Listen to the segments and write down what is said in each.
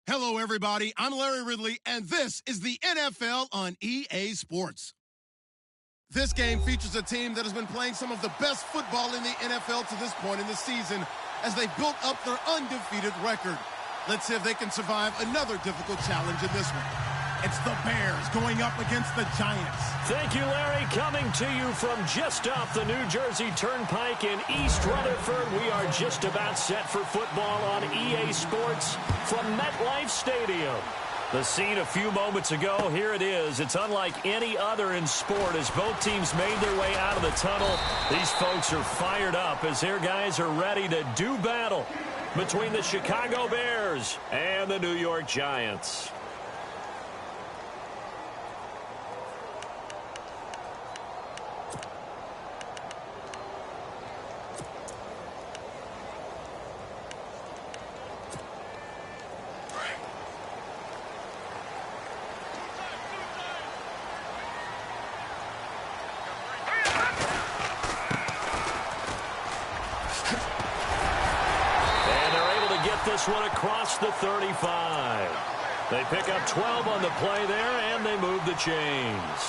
Hello, everybody. I'm Larry Ridley, and this is the NFL on EA Sports. This game features a team that has been playing some of the best football in the NFL to this point in the season as they've built up their undefeated record. Let's see if they can survive another difficult challenge in this one. It's the Bears going up against the Giants. Thank you, Larry. Coming to you from just off the New Jersey Turnpike in East Rutherford, we are just about set for football on EA Sports from MetLife Stadium. The scene a few moments ago, here it is. It's unlike any other in sport as both teams made their way out of the tunnel. These folks are fired up as their guys are ready to do battle between the Chicago Bears and the New York Giants. This one across the 35. They pick up 12 on the play there, and they move the chains.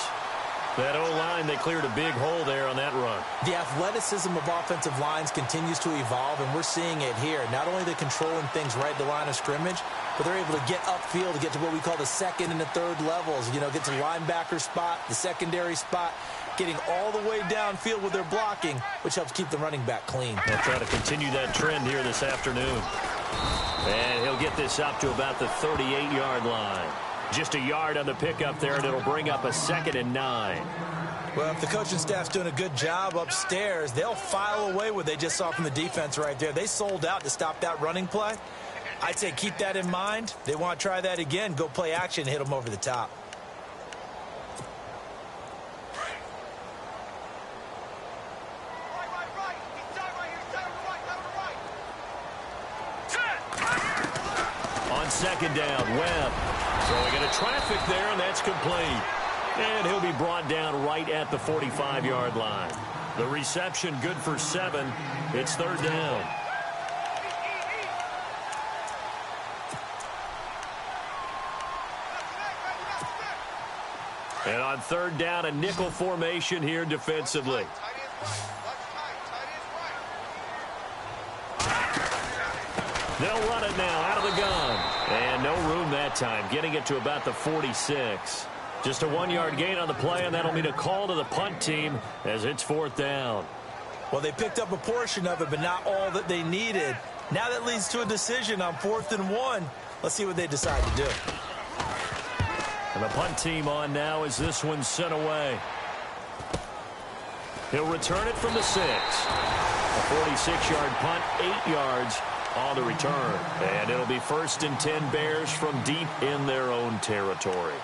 That O-line, they cleared a big hole there on that run. The athleticism of offensive lines continues to evolve, and we're seeing it here. Not only they're controlling things right at the line of scrimmage, but they're able to get upfield to get to what we call the second and the third levels. You know, get to the linebacker spot, the secondary spot, getting all the way downfield with their blocking, which helps keep the running back clean. They'll try to continue that trend here this afternoon. And he'll get this up to about the 38-yard line. Just a yard on the pickup there, and it'll bring up a 2nd and 9. Well, if the coaching staff's doing a good job upstairs, they'll file away what they just saw from the defense right there. They sold out to stop that running play. I'd say keep that in mind. They want to try that again. Go play action, hit them over the top. Second down, Webb throwing into traffic there, and that's complete. And he'll be brought down right at the 45-yard line. The reception good for 7. It's 3rd down. And on 3rd down, a nickel formation here defensively. They'll run it now out of the gun. And no room that time, getting it to about the 46. Just a 1-yard gain on the play, and that'll mean a call to the punt team as it's 4th down. Well, they picked up a portion of it, but not all that they needed. Now that leads to a decision on 4th and 1. Let's see what they decide to do. And the punt team on now as this one's sent away. He'll return it from the 6. A 46-yard punt, 8 yards on the return. And it'll be 1st and 10 Bears from deep in their own territory.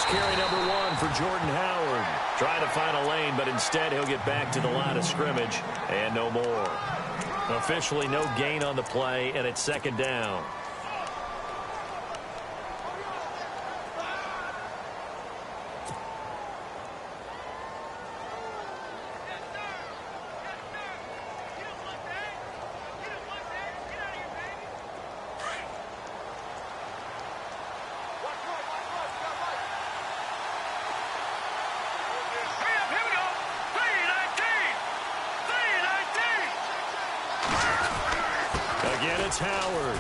Carry number 1 for Jordan Howard. Trying to find a lane, but instead he'll get back to the line of scrimmage and no more. Officially no gain on the play, and it's 2nd down. Again, it's Howard.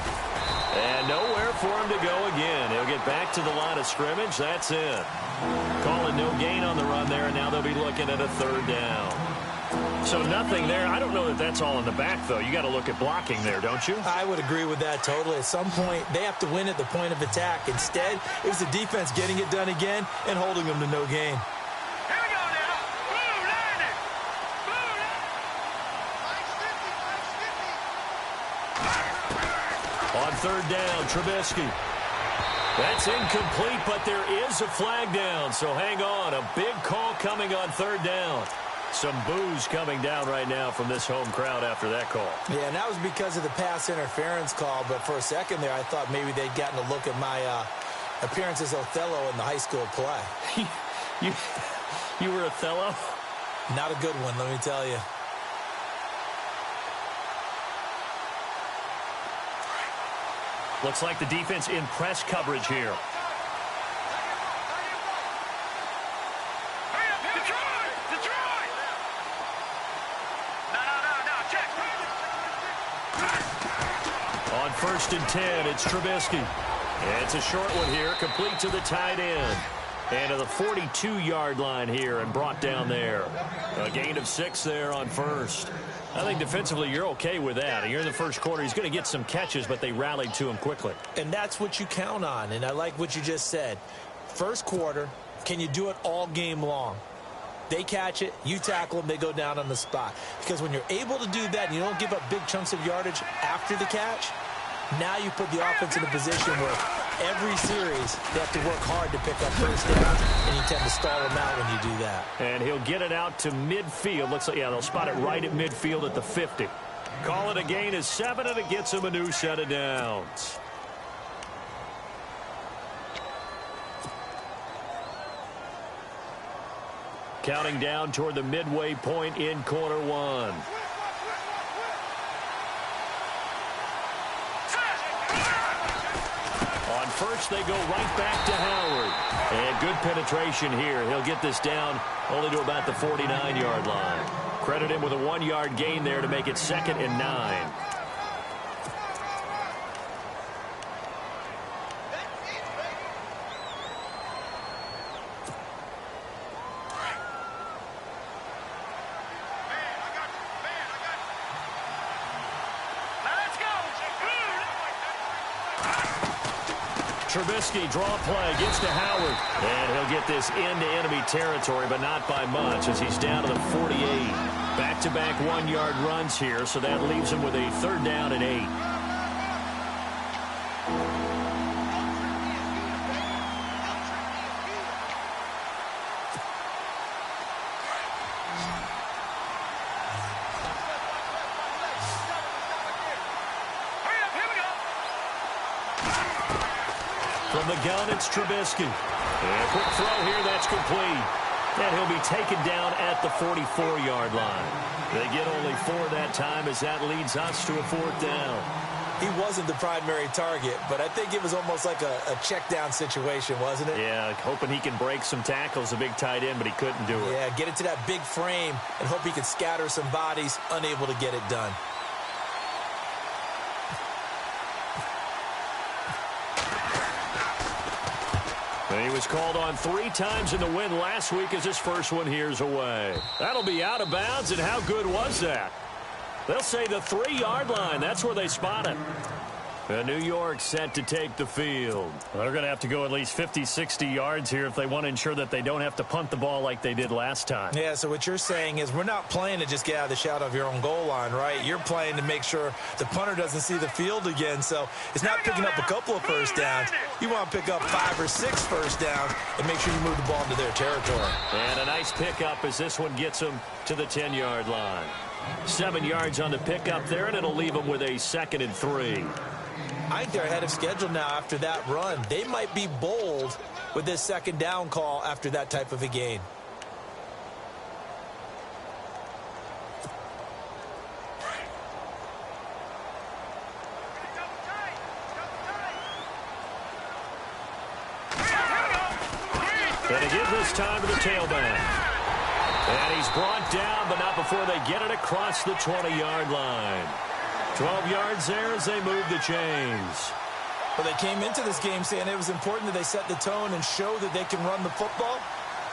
And nowhere for him to go again. He'll get back to the line of scrimmage. That's it. Calling no gain on the run there, and now they'll be looking at a 3rd down. So nothing there. I don't know that that's all in the back, though. You got to look at blocking there, don't you? I would agree with that totally. At some point, they have to win at the point of attack. Instead, it was the defense getting it done again and holding them to no gain. On 3rd down, Trubisky. That's incomplete, but there is a flag down, so hang on. A big call coming on third down. Some boos coming down right now from this home crowd after that call. Yeah, and that was because of the pass interference call, but for a second there I thought maybe they'd gotten a look at my appearance as Othello in the high school play. You were Othello? Not a good one, let me tell you. Looks like the defense in press coverage here. On 1st and 10, it's Trubisky. It's a short one here, complete to the tight end. And to the 42-yard line here and brought down there. A gain of 6 there on first. I think defensively you're okay with that. You're in the first quarter. He's going to get some catches, but they rallied to him quickly. And that's what you count on, and I like what you just said. First quarter, can you do it all game long? They catch it, you tackle them, they go down on the spot. Because when you're able to do that and you don't give up big chunks of yardage after the catch, now you put the offense in a position where every series they have to work hard to pick up first downs, and you tend to stall them out when you do that. And he'll get it out to midfield. Looks like, yeah, they'll spot it right at midfield at the 50. Call it a gain of 7, and it gets him a new set of downs. Counting down toward the midway point in quarter one. On first, they go right back to Howard. And good penetration here. He'll get this down only to about the 49-yard line. Credit him with a 1-yard gain there to make it 2nd and 9. Trubisky, draw play, gets to Howard. And he'll get this into enemy territory, but not by much as he's down to the 48. Back-to-back 1-yard runs here, so that leaves him with a 3rd down and 8. From the gun, it's Trubisky. And a quick throw here, that's complete. And he'll be taken down at the 44-yard line. They get only 4 that time as that leads us to a 4th down. He wasn't the primary target, but I think it was almost like a check down situation, wasn't it? Yeah, hoping he can break some tackles, a big tight end, but he couldn't do it. Yeah, get it to that big frame and hope he can scatter some bodies, unable to get it done. He was called on 3 times in the win last week as his first one here's away. That'll be out of bounds, and how good was that? They'll say the 3-yard line. That's where they spot it. New York set to take the field. Well, they're going to have to go at least 50, 60 yards here if they want to ensure that they don't have to punt the ball like they did last time. Yeah, so what you're saying is we're not playing to just get out of the shadow of your own goal line, right? You're playing to make sure the punter doesn't see the field again. So it's not picking up a couple of first downs. You want to pick up 5 or 6 first downs and make sure you move the ball into their territory. And a nice pickup as this one gets them to the 10-yard line. 7 yards on the pickup there, and it'll leave them with a 2nd and 3. I think they're ahead of schedule now after that run. They might be bold with this 2nd down call after that type of a gain. Gonna give this time to the tailback. And he's brought down, but not before they get it across the 20-yard line. 12 yards there as they move the chains. Well, they came into this game saying it was important that they set the tone and show that they can run the football.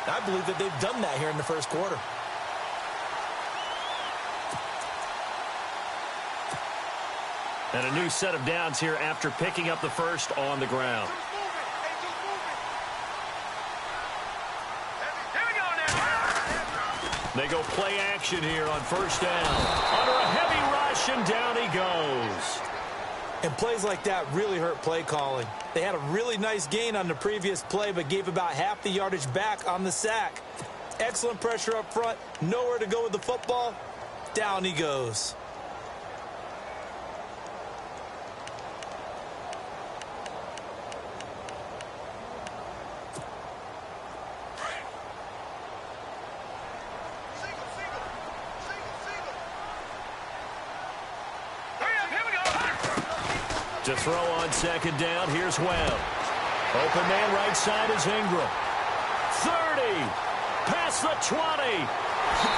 I believe that they've done that here in the first quarter. And a new set of downs here after picking up the first on the ground. They go play action here on 1st down. Under a heavy rush, and down he goes. And plays like that really hurt play calling. They had a really nice gain on the previous play, but gave about half the yardage back on the sack. Excellent pressure up front. Nowhere to go with the football. Down he goes. To throw on second down, here's Webb. Open man right side is Ingram. 30. Past the 20.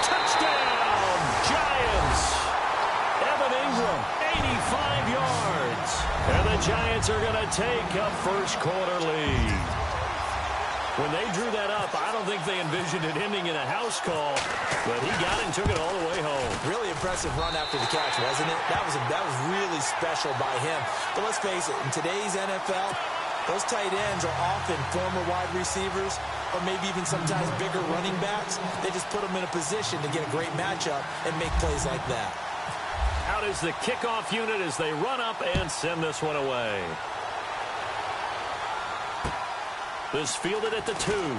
Touchdown, Giants. Evan Ingram, 85 yards. And the Giants are going to take a first quarter lead. When they drew that up, I don't think they envisioned it ending in a house call, but he got it and took it all the way home. Really impressive run after the catch, wasn't it? That was really special by him. But let's face it, in today's NFL, those tight ends are often former wide receivers or maybe even sometimes bigger running backs. They just put them in a position to get a great matchup and make plays like that. Out is the kickoff unit as they run up and send this one away. This fielded at the 2. And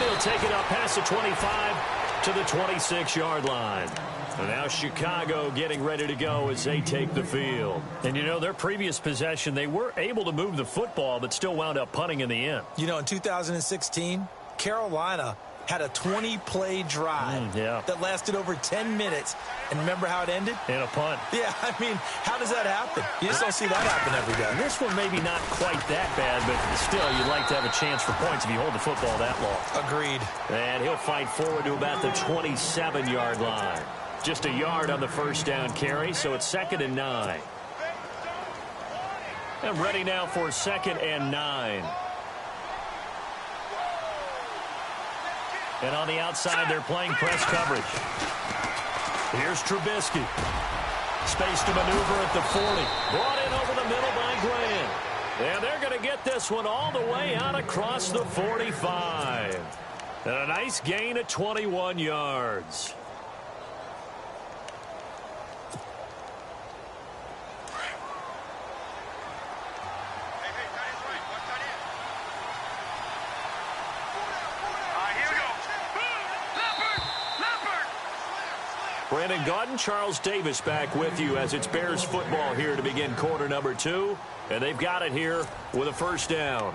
he'll take it up past the 25 to the 26-yard line. And now Chicago getting ready to go as they take the field. And, you know, their previous possession, they were able to move the football but still wound up punting in the end. You know, in 2016, Carolina had a 20-play drive that lasted over 10 minutes. And remember how it ended? In a punt. Yeah, I mean, how does that happen? You just don't see that happen every day. This one maybe not quite that bad, but still, you'd like to have a chance for points if you hold the football that long. Agreed. And he'll fight forward to about the 27-yard line. Just a yard on the first down carry, so it's 2nd and 9. And ready now for 2nd and 9. And on the outside, they're playing press coverage. Here's Trubisky. Space to maneuver at the 40. Brought in over the middle by Grant. And they're going to get this one all the way out across the 45. And a nice gain of 21 yards. Brandon Gaudin, Charles Davis back with you as it's Bears football here to begin quarter number 2. And they've got it here with a first down.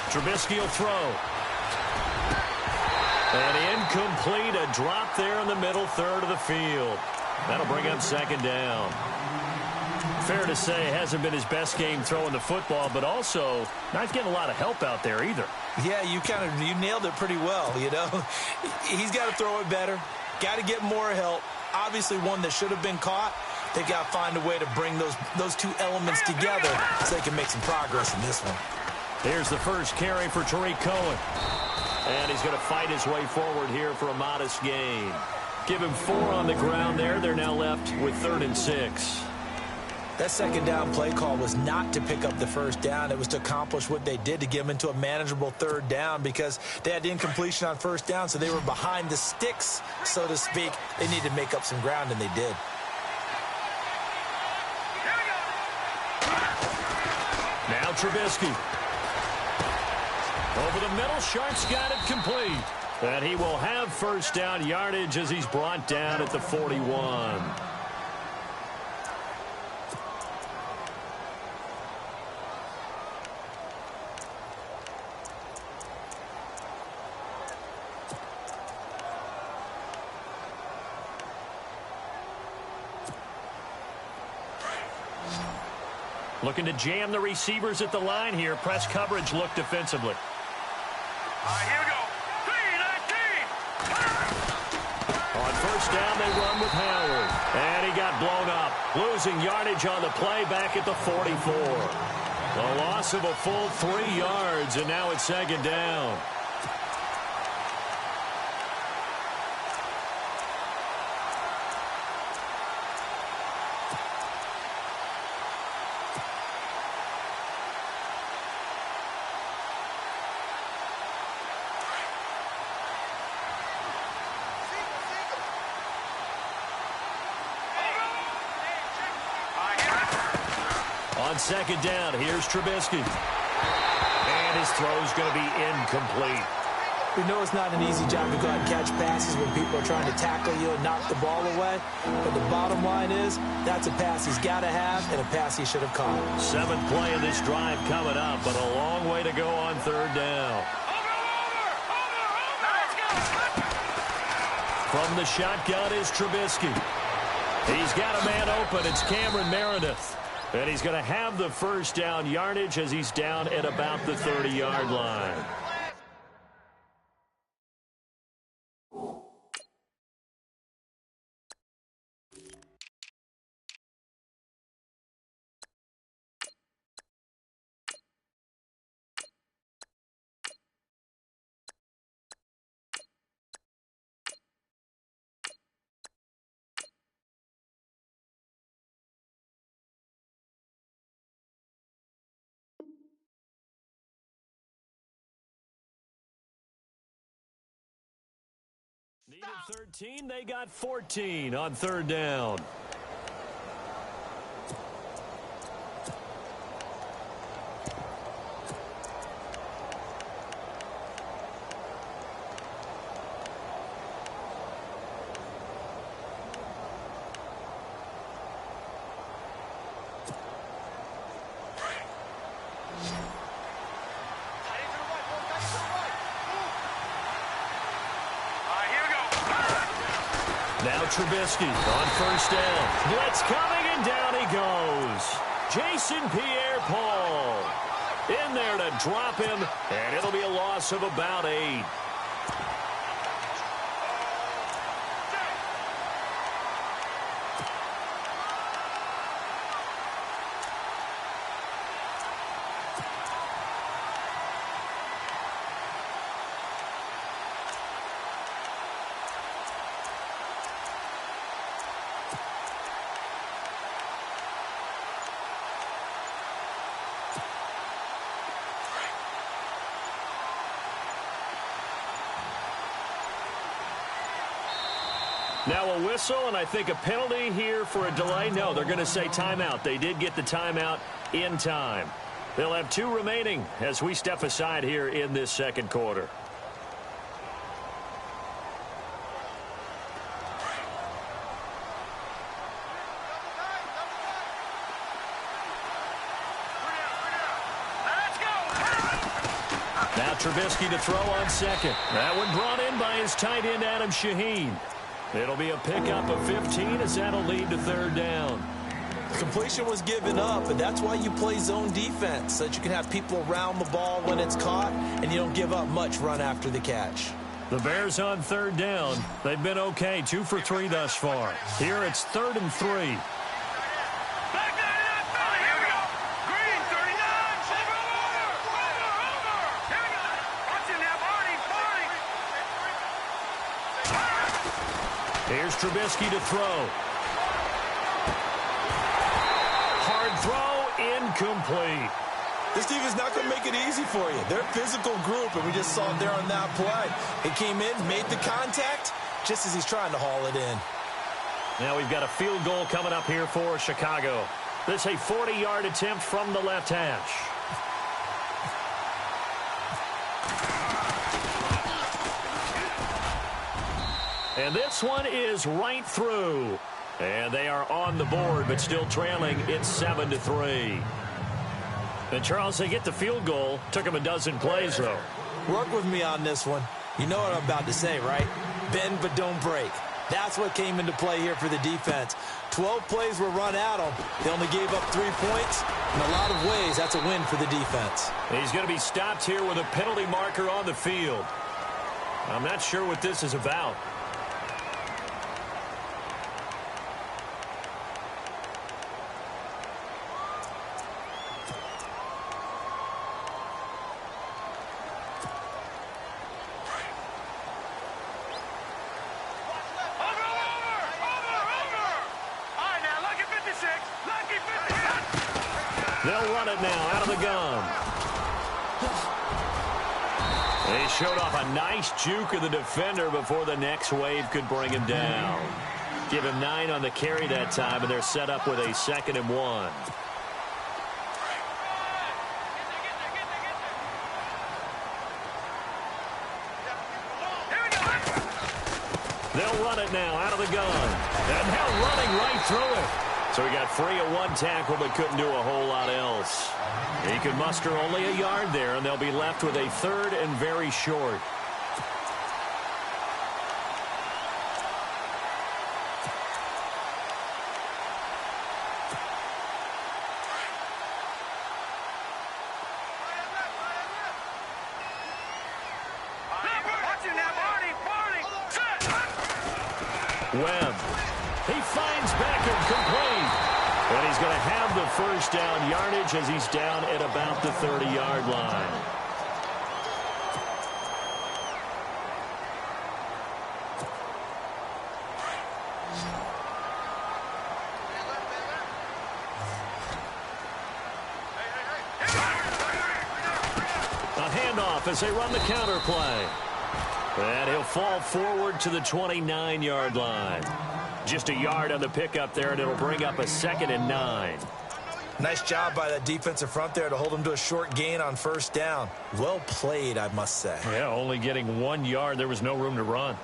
Trubisky will throw. And incomplete, a drop there in the middle third of the field. That'll bring up 2nd down. Fair to say, hasn't been his best game throwing the football, but also not getting a lot of help out there either. Yeah, you nailed it pretty well, you know. He's got to throw it better. Got to get more help. Obviously one that should have been caught. They've got to find a way to bring those two elements together so they can make some progress in this one. Here's the first carry for Tariq Cohen. And he's going to fight his way forward here for a modest gain. Give him 4 on the ground there. They're now left with 3rd and 6. That 2nd down play call was not to pick up the first down. It was to accomplish what they did, to get them into a manageable 3rd down, because they had incompletion on first down, so they were behind the sticks, so to speak. They needed to make up some ground, and they did. Now Trubisky. Over the middle, Sharp's got it complete. And he will have first down yardage as he's brought down at the 41. Looking to jam the receivers at the line here. Press coverage look defensively. Here we go. 3-19. On first down, they run with Howard. And he got blown up. Losing yardage on the play back at the 44. A loss of a full 3 yards, and now it's 2nd down. On second down, here's Trubisky. And his throw's going to be incomplete. We know it's not an easy job to go out and catch passes when people are trying to tackle you and knock the ball away. But the bottom line is, that's a pass he's got to have and a pass he should have caught. 7th play of this drive coming up, but a long way to go on third down. From the shotgun is Trubisky. He's got a man open. It's Cameron Meredith. And he's going to have the first down yardage as he's down at about the 30-yard line. Needed 13, they got 14 on third down. Now Trubisky on first down. Blitz coming, and down he goes. Jason Pierre-Paul in there to drop him, and it'll be a loss of about 8. Now a whistle, and I think a penalty here for a delay. No, they're going to say timeout. They did get the timeout in time. They'll have 2 remaining as we step aside here in this second quarter. Now Trubisky to throw on second. That one brought in by his tight end, Adam Shaheen. It'll be a pickup of 15 as that'll lead to third down. Completion was given up, but that's why you play zone defense, so that you can have people around the ball when it's caught, and you don't give up much run after the catch. The Bears on third down. They've been okay, 2 for 3 thus far. Here it's 3rd and 3. Here's Trubisky to throw. Hard throw, incomplete. This team is not going to make it easy for you. They're a physical group, and we just saw it there on that play. He came in, made the contact, just as he's trying to haul it in. Now we've got a field goal coming up here for Chicago. This is a 40-yard attempt from the left hash. And this one is right through. And they are on the board, but still trailing. It's 7-3. And, Charles, they get the field goal. Took them a dozen plays, though. Work with me on this one. You know what I'm about to say, right? Bend but don't break. That's what came into play here for the defense. 12 plays were run at them. They only gave up 3 points. In a lot of ways, that's a win for the defense. He's going to be stopped here with a penalty marker on the field. I'm not sure what this is about. They'll run it now out of the gun. They showed off a nice juke of the defender before the next wave could bring him down. Give him 9 on the carry that time, and they're set up with a 2nd and 1. They'll run it now out of the gun. And now running right through it. So he got free of one tackle but couldn't do a whole lot else. He could muster only a yard there, and they'll be left with a third and very short. Webb. He finds Beckham complete. And he's going to have the first down yardage as he's down at about the 30-yard line. A handoff as they run the counter play. And he'll fall forward to the 29-yard line. Just a yard on the pickup there, and it'll bring up a 2nd and 9. Nice job by that defensive front there to hold him to a short gain on first down. Well played, I must say. Yeah, only getting 1 yard. There was no room to run.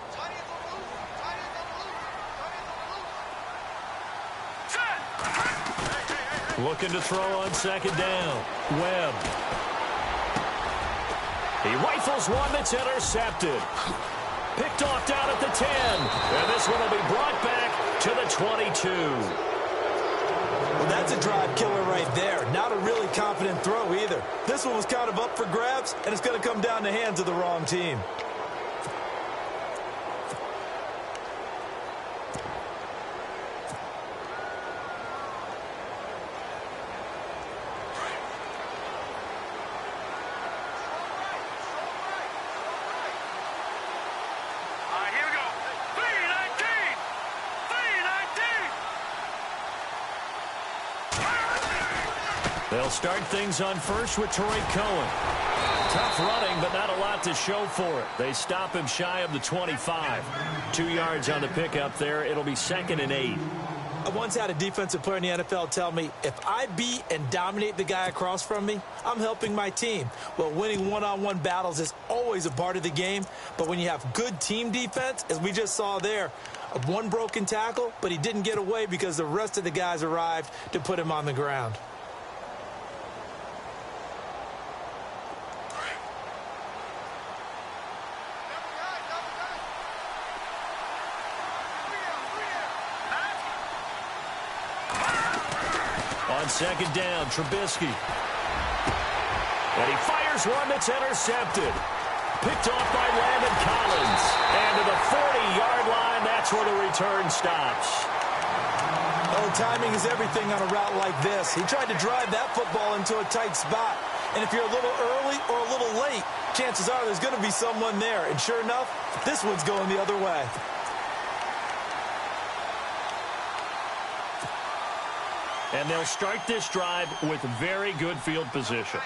Looking to throw on 2nd down. Webb. He rifles one that's intercepted. Picked off down at the 10. And this one will be brought back to the 22. Well, that's a drive killer right there. Not a really confident throw either. This one was kind of up for grabs, and it's going to come down the hands of the wrong team. They'll start things on first with Tariq Cohen. Tough running, but not a lot to show for it. They stop him shy of the 25. 2 yards on the pickup there. It'll be 2nd and 8. I once had a defensive player in the NFL tell me, if I beat and dominate the guy across from me, I'm helping my team. Well, winning one-on-one battles is always a part of the game, but when you have good team defense, as we just saw there, one broken tackle, but he didn't get away because the rest of the guys arrived to put him on the ground. On 2nd down, Trubisky. And he fires one that's intercepted. Picked off by Landon Collins. And to the 40-yard line, that's where the return stops. Oh, timing is everything on a route like this. He tried to drive that football into a tight spot. And if you're a little early or a little late, chances are there's going to be someone there. And sure enough, this one's going the other way. And they'll start this drive with very good field position.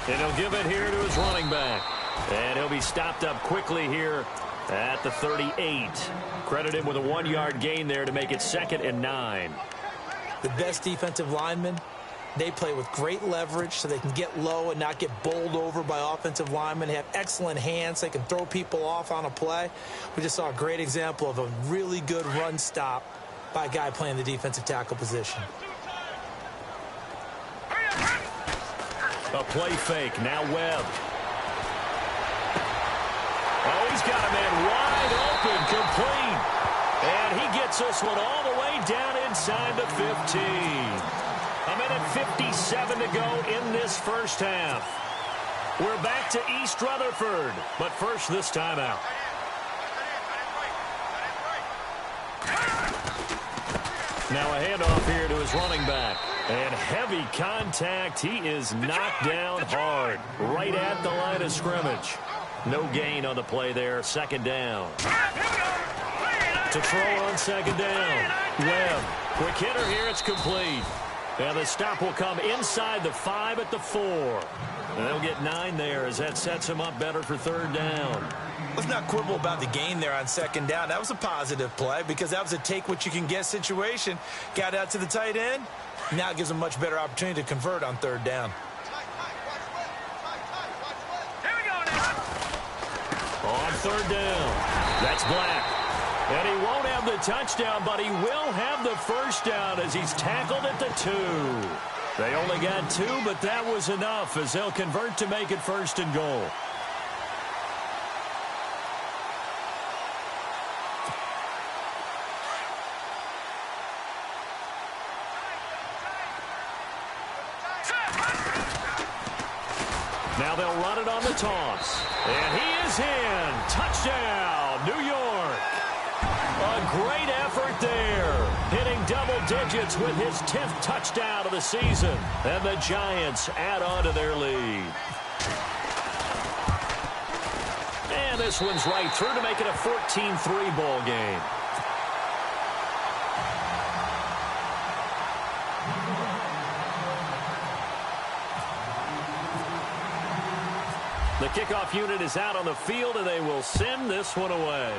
And he'll give it here to his running back. And he'll be stopped up quickly here at the 38. Credit him with a 1-yard gain there to make it 2nd and 9. The best defensive linemen, they play with great leverage so they can get low and not get bowled over by offensive linemen. They have excellent hands. They can throw people off on a play. We just saw a great example of a really good run stop by a guy playing the defensive tackle position. A play fake. Now Webb. Oh, he's got a man wide open, complete. And he gets this one all the way down inside the 15. A minute 57 to go in this first half. We're back to East Rutherford, but first this time out. Now a handoff here to his running back. And heavy contact. He is knocked down hard right at the line of scrimmage. No gain on the play there. 2nd down. To throw on 2nd down. Webb. Quick hitter here. It's complete. And the stop will come inside the 5 at the 4. And they'll get 9 there as that sets them up better for third down. Let's not quibble about the gain there on second down. That was a positive play because that was a take-what-you-can-get situation. Got out to the tight end. Now it gives them a much better opportunity to convert on third down. Here we go now. On third down, that's Black. And he won't have the touchdown, but he will have the first down as he's tackled at the 2. They only got 2, but that was enough as they'll convert to make it first and goal. Now they'll run it on the toss. And he is in. Touchdown, New York. A great effort there. Hitting double digits with his 10th touchdown of the season. And the Giants add on to their lead. And this one's right through to make it a 14-3 ball game. The kickoff unit is out on the field, and they will send this one away.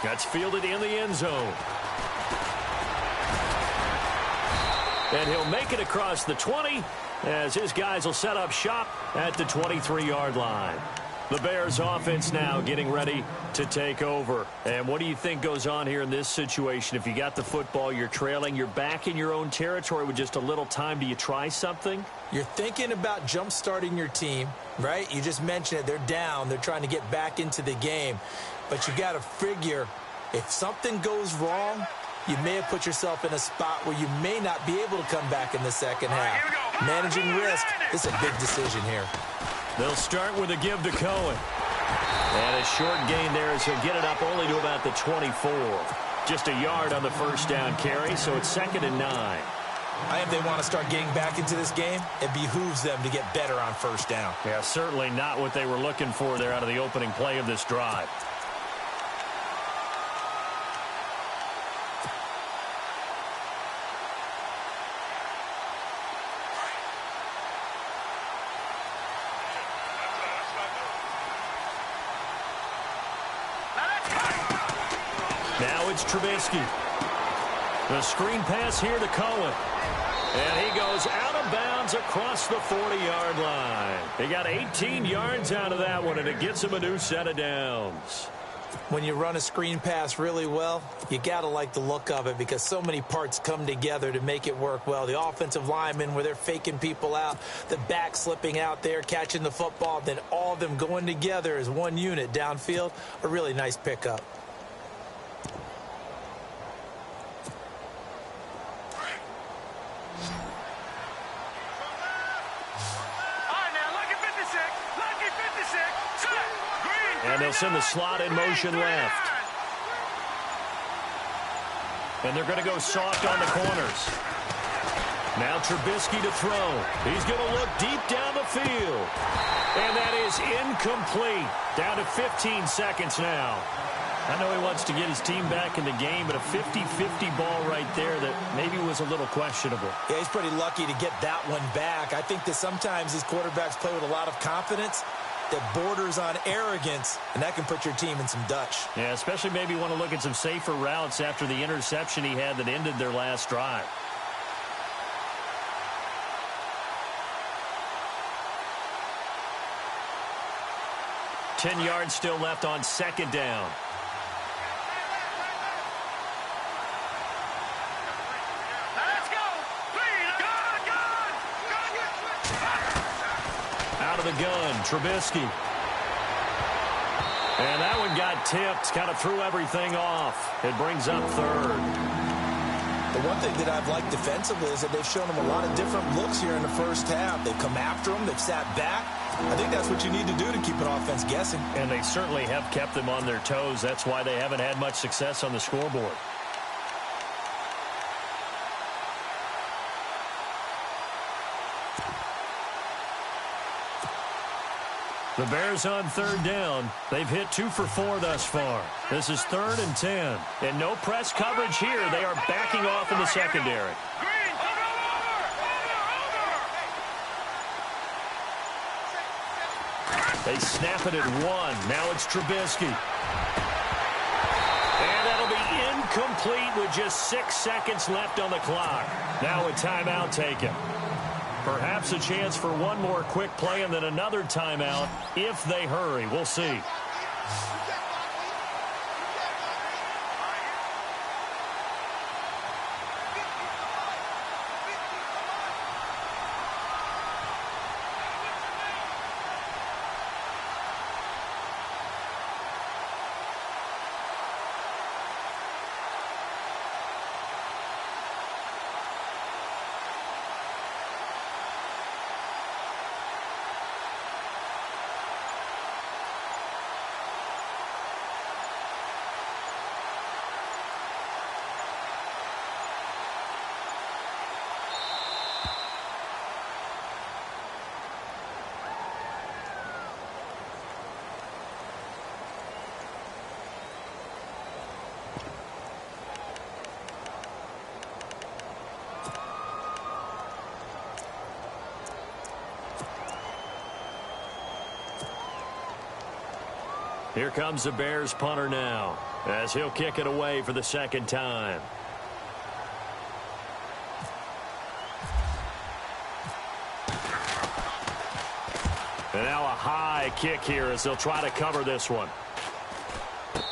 That's fielded in the end zone. And he'll make it across the 20 as his guys will set up shop at the 23-yard line. The Bears offense now getting ready to take over. And what do you think goes on here in this situation? If you got the football, you're trailing, you're back in your own territory with just a little time. Do you try something? You're thinking about jump-starting your team, right? You just mentioned it. They're down. They're trying to get back into the game. But you got to figure if something goes wrong, you may have put yourself in a spot where you may not be able to come back in the second half. Managing risk is a big decision here. They'll start with a give to Cohen. And a short gain there as he'll get it up only to about the 24. Just a yard on the first down carry, so it's 2nd and 9. If they want to start getting back into this game, it behooves them to get better on first down. Yeah, certainly not what they were looking for there out of the opening play of this drive. Now it's Trubisky. The screen pass here to Cohen. And he goes out of bounds across the 40-yard line. He got 18 yards out of that one, and it gets him a new set of downs. When you run a screen pass really well, you got to like the look of it because so many parts come together to make it work well. The offensive linemen where they're faking people out, the back slipping out there, catching the football, then all of them going together as one unit downfield, a really nice pickup. And they'll send the slot in motion left. And they're going to go soft on the corners. Now Trubisky to throw. He's going to look deep down the field. And that is incomplete. Down to 15 seconds now. I know he wants to get his team back in the game, but a 50-50 ball right there that maybe was a little questionable. Yeah, he's pretty lucky to get that one back. I think that sometimes these quarterbacks play with a lot of confidence that borders on arrogance, and that can put your team in some Dutch. Yeah, especially maybe want to look at some safer routes after the interception he had that ended their last drive. Ten yards still left on second down. Out of the gun, Trubisky. And that one got tipped, kind of threw everything off. It brings up third. The one thing that I've liked defensively is that they've shown them a lot of different looks here in the first half. They've come after them. They've sat back. I think that's what you need to do to keep an offense guessing. And they certainly have kept them on their toes. That's why they haven't had much success on the scoreboard. The Bears on third down. They've hit 2 for 4 thus far. This is 3rd and 10. And no press coverage here. They are backing off in the secondary. They snap it at 1. Now it's Trubisky. And that'll be incomplete with just 6 seconds left on the clock. Now a timeout taken. Perhaps a chance for one more quick play and then another timeout if they hurry. We'll see. Here comes the Bears punter now as he'll kick it away for the second time. And now a high kick here as they'll try to cover this one.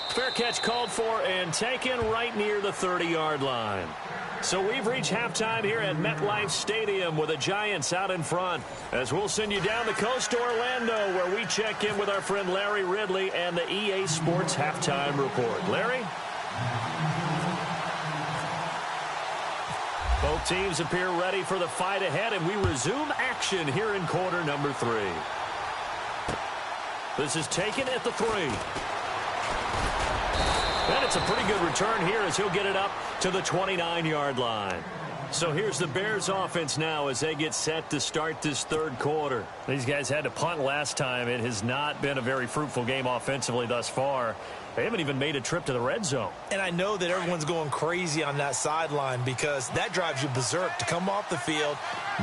Fair catch called for and taken right near the 30-yard line. So we've reached halftime here at MetLife Stadium with the Giants out in front. As we'll send you down the coast to Orlando where we check in with our friend Larry Ridley and the EA Sports Halftime Report. Larry? Both teams appear ready for the fight ahead, and we resume action here in quarter number 3. This is taken at the 3. And it's a pretty good return here as he'll get it up to the 29-yard line. So here's the Bears offense now as they get set to start this third quarter. These guys had to punt last time. It has not been a very fruitful game offensively thus far. They haven't even made a trip to the red zone. And I know that everyone's going crazy on that sideline because that drives you berserk to come off the field,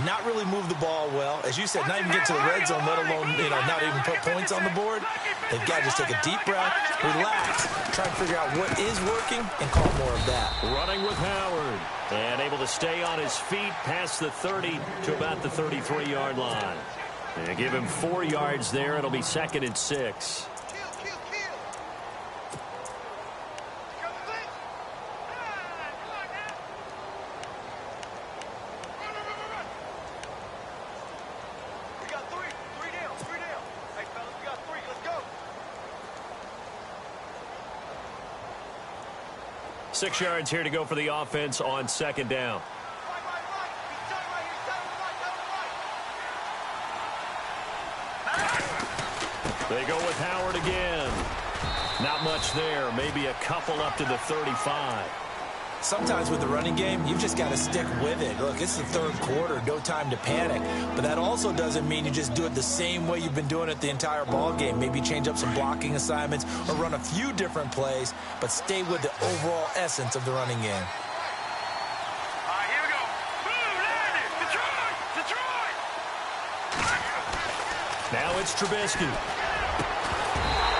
not really move the ball well. As you said, not even get to the red zone, let alone, not even put points on the board. They've got to just take a deep breath, relax, try and figure out what is working, and call more of that. Running with Howard. And able to stay on his feet past the 30 to about the 33-yard line. And give him 4 yards there. It'll be 2nd and 6. We got 3 down. Hey, fellas, we got 3. Let's go. 6 yards here to go for the offense on 2nd down. They go with Howard again. Not much there. Maybe a couple up to the 35. Sometimes with the running game, you've just got to stick with it. Look, it's the third quarter, no time to panic. But that also doesn't mean you just do it the same way you've been doing it the entire ball game. Maybe change up some blocking assignments or run a few different plays, but stay with the overall essence of the running game. All right, here we go. Boom, there it is. Detroit! Now it's Trubisky.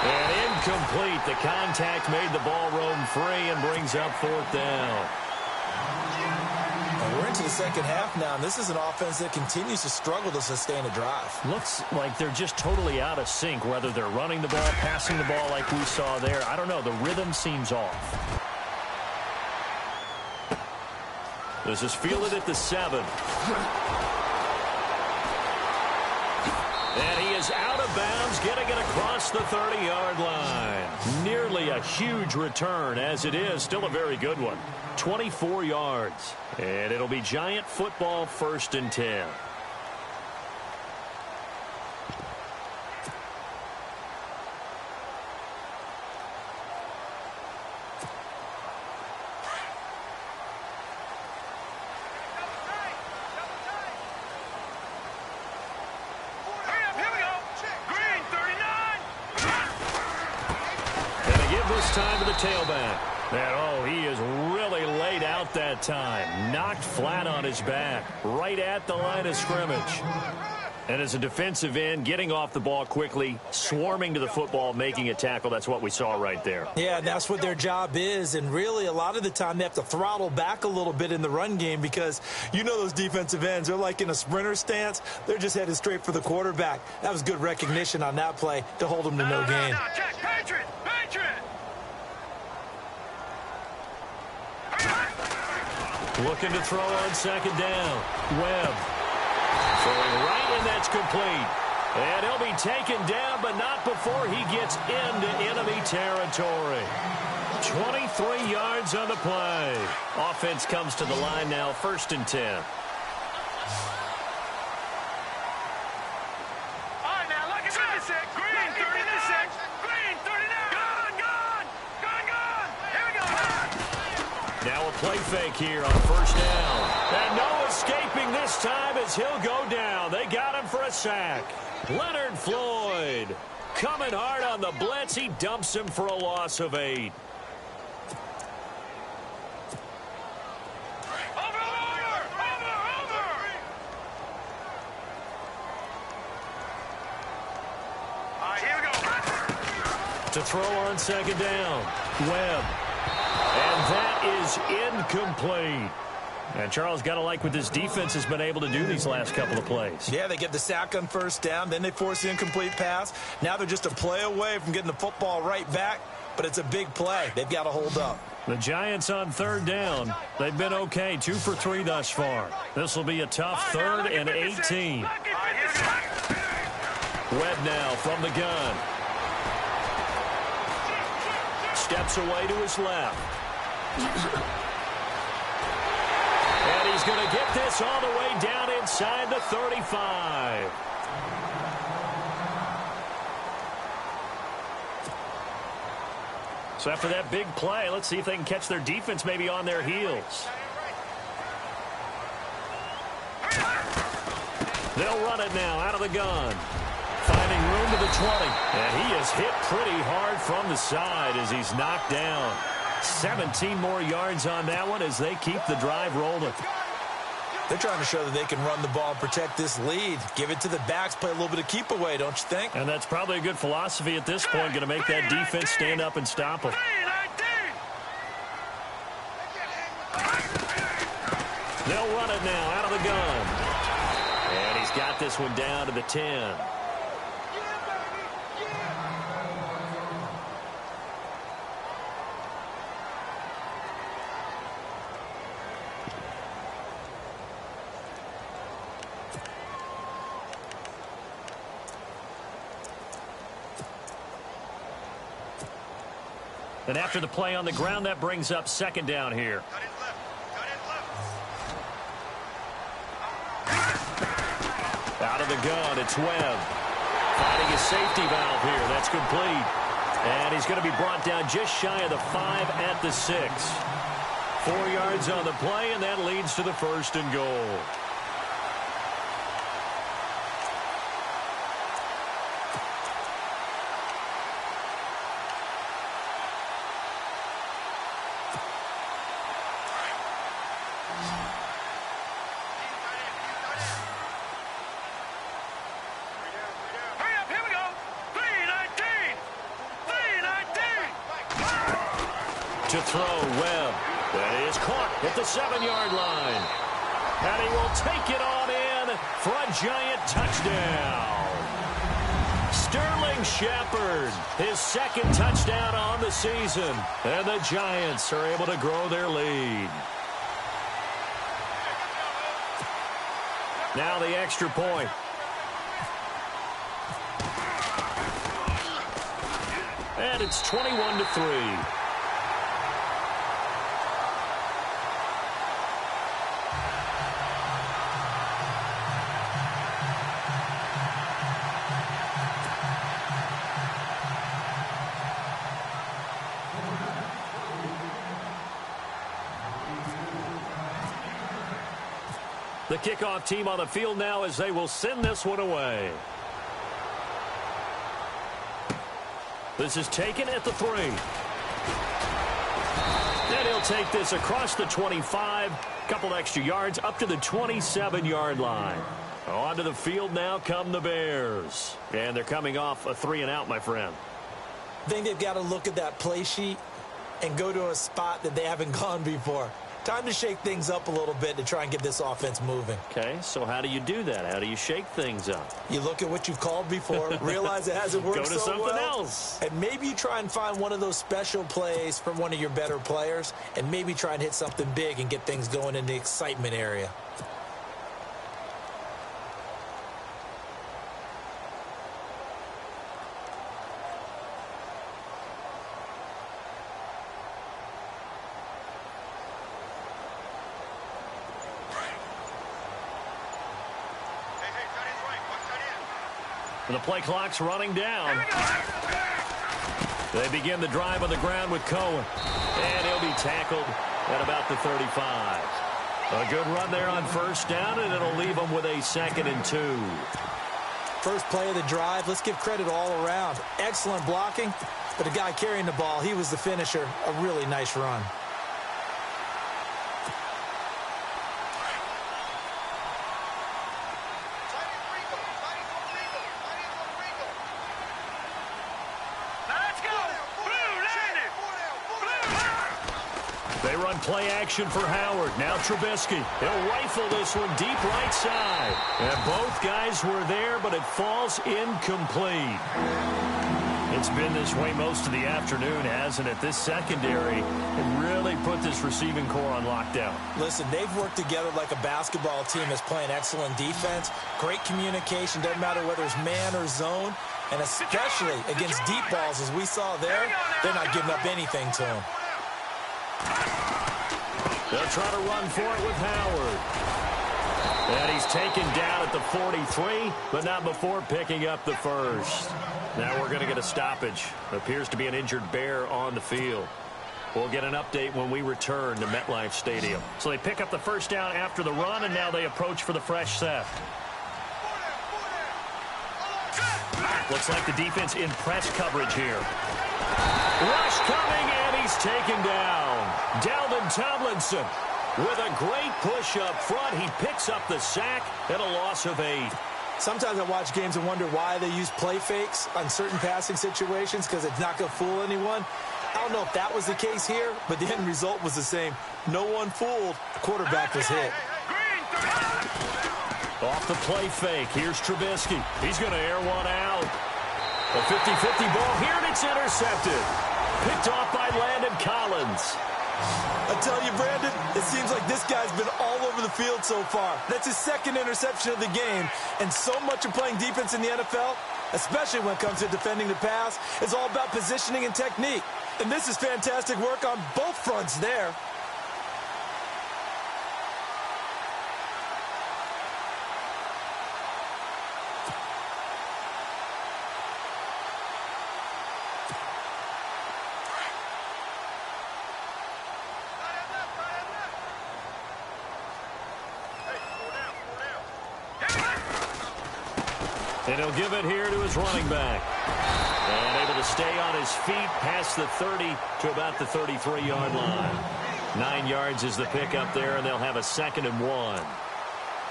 And incomplete. The contact made the ball roam free and brings up 4th down. And we're into the second half now, and this is an offense that continues to struggle to sustain a drive. Looks like they're just totally out of sync, whether they're running the ball, passing the ball like we saw there. I don't know. The rhythm seems off. This is fielded at the 7. And he is out of bounds, getting it across the 30-yard line. Nearly a huge return, as it is. Still a very good one. 24 yards. And it'll be Giant football, 1st and 10. Here we go. Green, 39. this time to the tailback. And, oh, he is really laid out that time. Knocked flat on his back, right at the line of scrimmage. And as a defensive end, getting off the ball quickly, swarming to the football, making a tackle, that's what we saw right there. Yeah, that's what their job is. And really, a lot of the time, they have to throttle back a little bit in the run game because you know those defensive ends, they're like in a sprinter stance. They're just headed straight for the quarterback. That was good recognition on that play to hold them to no gain. Check, Patriot! Looking to throw on second down. Webb. Throwing right, and that's complete. And he'll be taken down, but not before he gets into enemy territory. 23 yards on the play. Offense comes to the line now, 1st and 10. All right, now look at 36. Green, 36. Green, 39. Gone. Here we go. Now a play fake here on 1st down. And no escaping this time as he'll go down. They got him for a sack. Leonard Floyd coming hard on the blitz. He dumps him for a loss of 8. Over. All right, here we go. To throw on second down. Webb. And that is incomplete. And Charles, got to like what this defense has been able to do these last couple of plays. Yeah, they get the sack on 1st down, then they force the incomplete pass. Now they're just a play away from getting the football right back, but it's a big play. They've got to hold up. The Giants on 3rd down. They've been okay, 2 for 3 thus far. This will be a tough 3rd and 18. Webb now from the gun. Steps away to his left. And he's going to get this all the way down inside the 35. So after that big play, let's see if they can catch their defense maybe on their heels. They'll run it now out of the gun. Finding room to the 20. And he is hit pretty hard from the side as he's knocked down. 17 more yards on that one as they keep the drive rolling. They're trying to show that they can run the ball and protect this lead. Give it to the backs, play a little bit of keep away, don't you think? And that's probably a good philosophy at this point, going to make that defense stand up and stop them. They'll run it now out of the gun. And he's got this one down to the 10. And after the play on the ground, that brings up 2nd down here. Out of the gun, it's Webb. Finding his safety valve here. That's complete. And he's going to be brought down just shy of the 5 at the 6. 4 yards on the play, and that leads to the 1st and goal. To throw, Webb. That is caught at the 7-yard line. And he will take it on in for a giant touchdown. Sterling Shepard, his 2nd touchdown on the season. And the Giants are able to grow their lead. Now the extra point. And it's 21-3. The kickoff team on the field now as they will send this one away. This is taken at the 3. And he'll take this across the 25, couple extra yards up to the 27-yard line. Onto the field now come the Bears. And they're coming off a 3-and-out, my friend. I think they've got to look at that play sheet and go to a spot that they haven't gone before. Time to shake things up a little bit to try and get this offense moving. Okay, so how do you do that? How do you shake things up? You look at what you've called before, realize it hasn't worked so well. Go to something else. And maybe you try and find one of those special plays from one of your better players, and maybe try and hit something big and get things going in the excitement area. And the play clock's running down. They begin the drive on the ground with Cohen. And he'll be tackled at about the 35. A good run there on first down, and it'll leave them with a 2nd and 2. First play of the drive, let's give credit all around. Excellent blocking, but the guy carrying the ball, he was the finisher. A really nice run. Play action for Howard. Now Trubisky. He'll rifle this one deep right side. And both guys were there, but it falls incomplete. It's been this way most of the afternoon, hasn't it? This secondary can really put this receiving core on lockdown. Listen, they've worked together like a basketball team that's playing excellent defense. Great communication. Doesn't matter whether it's man or zone. And especially against deep balls, as we saw there, they're not giving up anything to him. They'll try to run for it with Howard. And he's taken down at the 43, but not before picking up the first. Now we're going to get a stoppage. Appears to be an injured Bear on the field. We'll get an update when we return to MetLife Stadium. So they pick up the first down after the run, and now they approach for the fresh set. Looks like the defense in press coverage here. Rush coming, and he's taken down. Dalvin Tomlinson with a great push up front. He picks up the sack and a loss of 8. Sometimes I watch games and wonder why they use play fakes on certain passing situations, because it's not going to fool anyone. I don't know if that was the case here, but the end result was the same. No one fooled. The quarterback was hit. Off the play fake. Here's Trubisky. He's going to air one out. A 50-50 ball here, and it's intercepted. Picked off by Landon Collins. I tell you, Brandon, it seems like this guy's been all over the field so far. That's his 2nd interception of the game. And so much of playing defense in the NFL, especially when it comes to defending the pass, is all about positioning and technique. And this is fantastic work on both fronts there. And he'll give it here to his running back. And able to stay on his feet past the 30 to about the 33-yard line. 9 yards is the pickup there, and they'll have a 2nd and 1.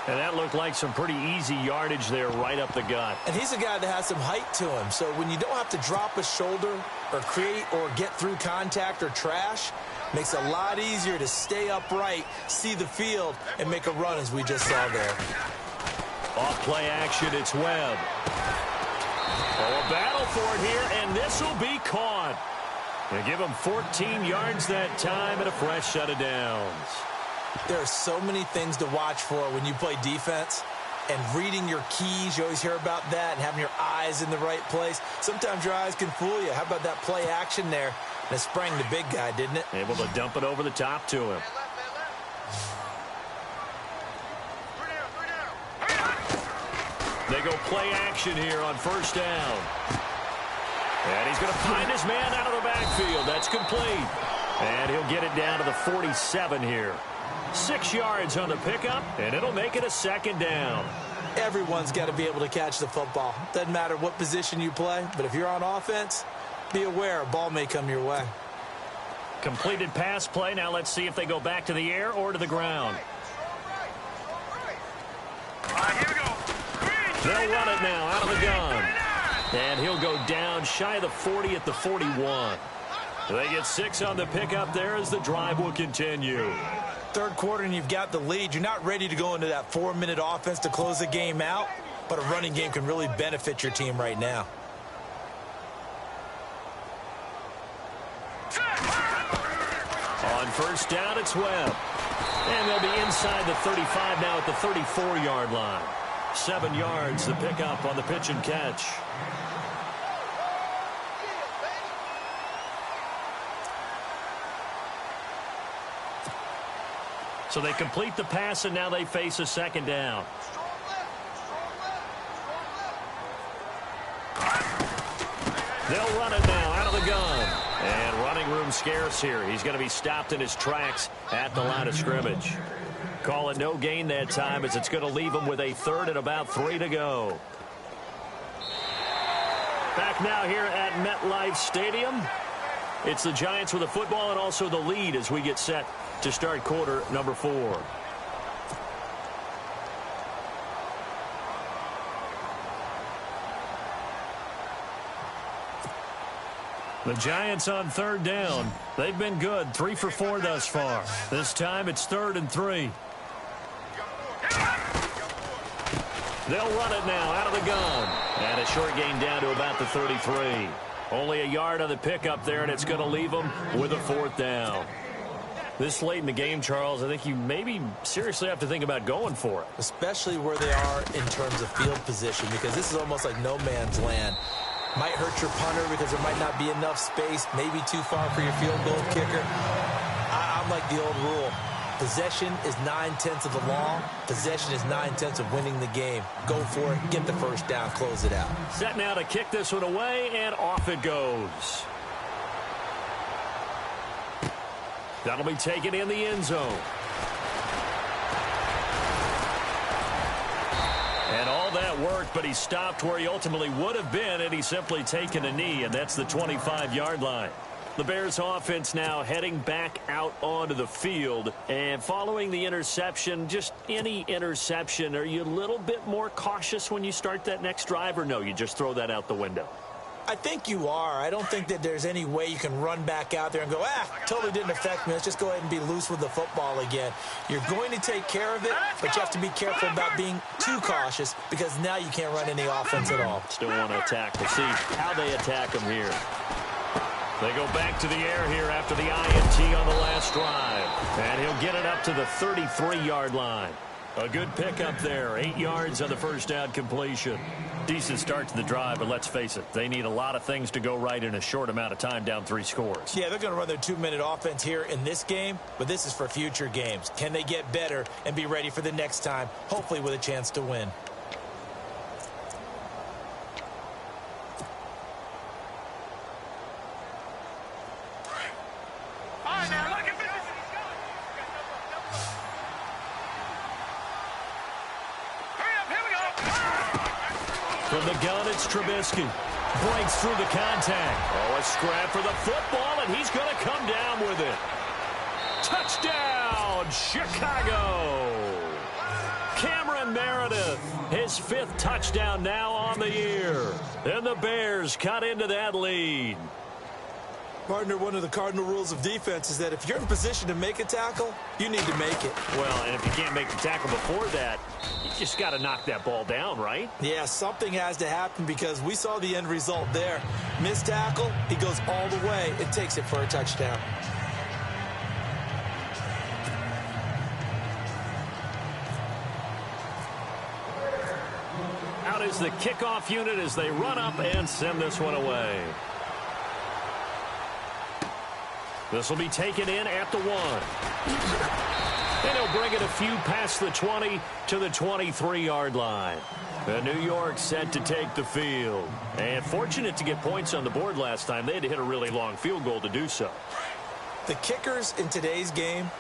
And that looked like some pretty easy yardage there right up the gut. And he's a guy that has some height to him. So when you don't have to drop a shoulder or create or get through contact or trash, makes it a lot easier to stay upright, see the field, and make a run as we just saw there. Off play action, it's Webb. Oh, a battle for it here, and this will be caught. They give him 14 yards that time and a fresh set of downs. There are so many things to watch for when you play defense. And reading your keys, you always hear about that, and having your eyes in the right place. Sometimes your eyes can fool you. How about that play action there? And it sprang the big guy, didn't it? Able to dump it over the top to him. They go play action here on first down. And he's going to find his man out of the backfield. That's complete. And he'll get it down to the 47 here. 6 yards on the pickup, and it'll make it a 2nd down. Everyone's got to be able to catch the football. Doesn't matter what position you play, but if you're on offense, be aware a ball may come your way. Completed pass play. Now let's see if they go back to the air or to the ground. Here we go. They'll run it now out of the gun. And he'll go down shy of the 40 at the 41. They get 6 on the pickup there as the drive will continue. Third quarter and you've got the lead. You're not ready to go into that 4-minute offense to close the game out, but a running game can really benefit your team right now. On first down, it's Webb. And they'll be inside the 35 now at the 34-yard line. 7 yards the pickup on the pitch and catch. So they complete the pass, and now they face a second down. They'll run it now out of the gun. And running room scarce here. He's going to be stopped in his tracks at the line of scrimmage. Call it no gain that time as it's going to leave him with a third and about 3 to go. Back now here at MetLife Stadium. It's the Giants with the football and also the lead as we get set to start quarter number 4. The Giants on third down. They've been good, 3 for 4 thus far. This time it's 3rd and 3. They'll run it now out of the gun. And a short gain down to about the 33. Only a yard on the pickup there, and it's going to leave them with a 4th down. This late in the game, Charles, I think you maybe seriously have to think about going for it. Especially where they are in terms of field position, because this is almost like no man's land. Might hurt your punter because there might not be enough space, maybe too far for your field goal kicker. I'm like the old rule. Possession is 9/10 of the law. Possession is 9/10 of winning the game. Go for it. Get the first down. Close it out. Set now to kick this one away, and off it goes. That'll be taken in the end zone. And all that worked, but he stopped where he ultimately would have been had he simply taken a knee, and that's the 25-yard line. The Bears offense now heading back out onto the field. And following the interception, just any interception, are you a little bit more cautious when you start that next drive, or no, you just throw that out the window? I think you are. I don't think that there's any way you can run back out there and go, totally didn't affect me. Let's just go ahead and be loose with the football again. You're going to take care of it, but you have to be careful about being too cautious because now you can't run any offense at all. Still want to attack. We'll see how they attack them here. They go back to the air here after the INT on the last drive. And he'll get it up to the 33-yard line. A good pickup there. 8 yards on the first down completion. Decent start to the drive, but let's face it, they need a lot of things to go right in a short amount of time, down 3 scores. Yeah, they're going to run their 2-minute offense here in this game, but this is for future games. Can they get better and be ready for the next time, hopefully with a chance to win? From the gun, it's Trubisky. Breaks through the contact. Oh, a scrap for the football, and he's going to come down with it. Touchdown, Chicago. Cameron Meredith, his 5th touchdown now on the year. And the Bears cut into that lead. Partner, one of the cardinal rules of defense is that if you're in position to make a tackle, you need to make it. Well, and if you can't make the tackle before that, you just got to knock that ball down, right? Yeah, something has to happen because we saw the end result there. Missed tackle, he goes all the way. It takes it for a touchdown. Out is the kickoff unit as they run up and send this one away. This will be taken in at the 1. And he'll bring it a few past the 20 to the 23-yard line. And New York set to take the field. And fortunate to get points on the board last time. They had to hit a really long field goal to do so. The kickers in today's game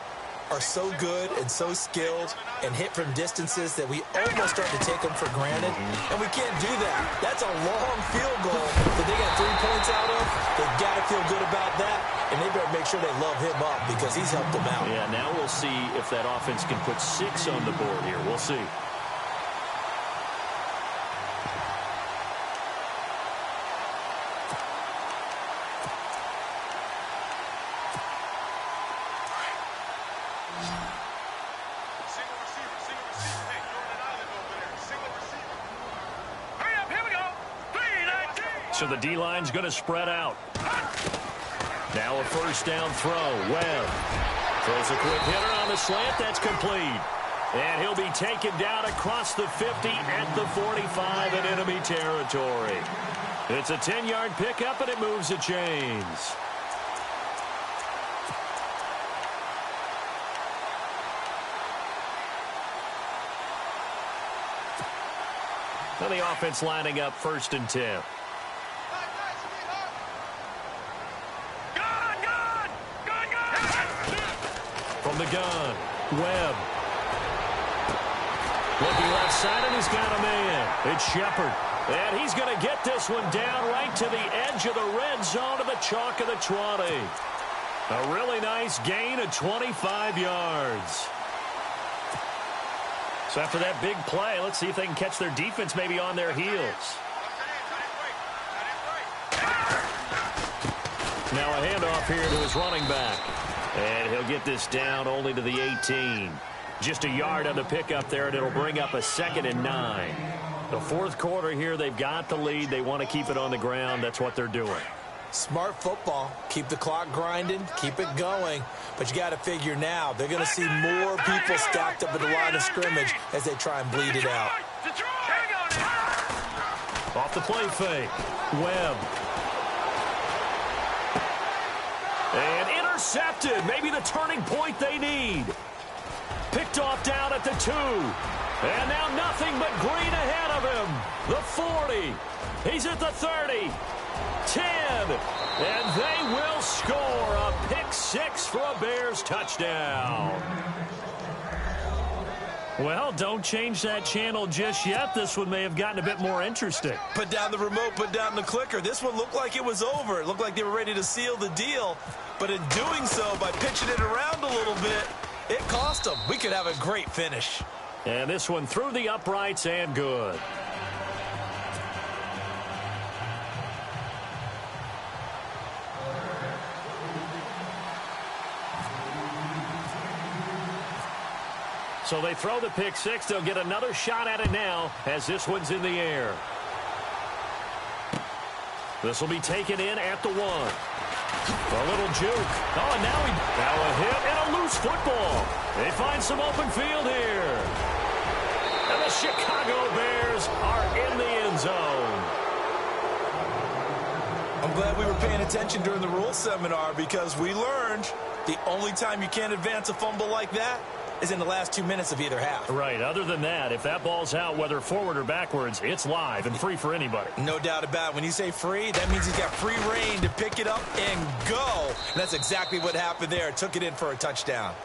are so good and so skilled and hit from distances that we almost start to take them for granted. And we can't do that. That's a long field goal that they got 3 points out of. They've got to feel good about that. and they better make sure they love him up because he's helped them out. Yeah, now we'll see if that offense can put 6 on the board here. We'll see. So the D-line's going to spread out. Now a first down throw. Webb throws a quick hitter on the slant. That's complete. And he'll be taken down across the 50 at the 45 in enemy territory. It's a 10-yard pickup, and it moves the chains. Now the offense lining up 1st and 10. From the gun, Webb. Looking left side, and he's got a man. It's Shepard. And he's going to get this one down right to the edge of the red zone to the chalk of the 20. A really nice gain of 25 yards. So after that big play, let's see if they can catch their defense maybe on their heels. Now a handoff here to his running back. And he'll get this down only to the 18. Just a yard on the pickup there, and it'll bring up a 2nd and 9. The 4th quarter here, they've got the lead. They want to keep it on the ground. That's what they're doing. Smart football. Keep the clock grinding. Keep it going. But you got to figure now, they're going to see more people stacked up at the line of scrimmage as they try and bleed it out. Off the play fake. Webb. And intercepted. Maybe the turning point they need. Picked off down at the 2. And now nothing but green ahead of him. The 40. He's at the 30. 10. And they will score a pick 6 for a Bears touchdown. Well, don't change that channel just yet. This one may have gotten a bit more interesting. Put down the remote, put down the clicker. This one looked like it was over. It looked like they were ready to seal the deal. But in doing so, by pitching it around a little bit, it cost them. We could have a great finish. And this one through the uprights and good. So they throw the pick 6. They'll get another shot at it now as this one's in the air. This will be taken in at the 1. A little juke. Oh, and now a hit and a loose football. They find some open field here. And the Chicago Bears are in the end zone. I'm glad we were paying attention during the rules seminar because we learned the only time you can't advance a fumble like that is in the last 2 minutes of either half. Right. Other than that, if that ball's out, whether forward or backwards, it's live and free for anybody. No doubt about it. When you say free, that means he's got free reign to pick it up and go. And that's exactly what happened there. Took it in for a touchdown.